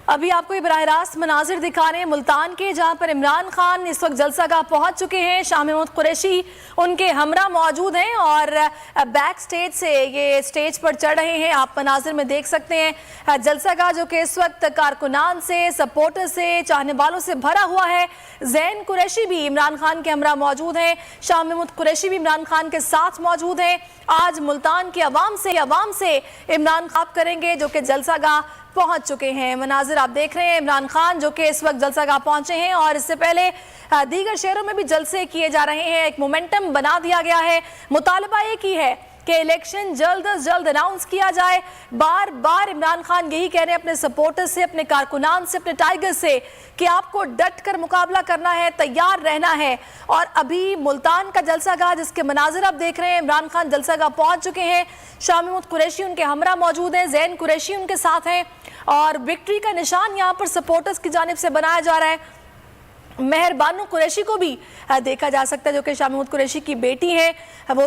अभी आपको ये बराह रास्त मनाजिर दिखा रहे हैं मुल्तान के, जहां पर इमरान खान इस वक्त जलसा गाह पहुंच चुके हैं। शाह महमूद कुरैशी उनके हमरा मौजूद हैं और बैक स्टेज से ये स्टेज पर चढ़ रहे हैं। आप मनाजिर में देख सकते हैं जलसा गाह जो कि इस वक्त कारकुनान से, सपोर्टर से, चाहने वालों से भरा हुआ है। ज़ैन कुरैशी भी इमरान खान के हमरा मौजूद हैं, शाह महमूद कुरैशी भी इमरान खान के साथ मौजूद हैं। आज मुल्तान की अवाम से इमरान खान करेंगे जो कि जलसा गाह पहुंच चुके हैं। मनाजिर आप देख रहे हैं, इमरान खान जो कि इस वक्त जलसा गाह पहुंचे हैं और इससे पहले दीगर शहरों में भी जलसे किए जा रहे हैं। एक मोमेंटम बना दिया गया है। मुतालबा एक ही है कि इलेक्शन जल्द अज जल्द अनाउंस किया जाए। बार बार इमरान खान यही कह रहे हैं अपने सपोर्टर्स से, अपने कारकुनान से, अपने टाइगर से कि आपको डट कर मुकाबला करना है, तैयार रहना है। और अभी मुल्तान का जलसा गाह जिसके मनाजिर आप देख रहे हैं, इमरान खान जलसा गाह पहुंच चुके हैं। शाह महमूद कुरैशी उनके हमरा मौजूद हैं, ज़ैन कुरैशी उनके साथ हैं और विक्ट्री का निशान यहाँ पर सपोर्टर्स की जानिब से बनाया जा रहा है। मेहर बानो कुरैशी को भी देखा जा सकता है जो कि शाह महमूद कुरैशी की बेटी है। वो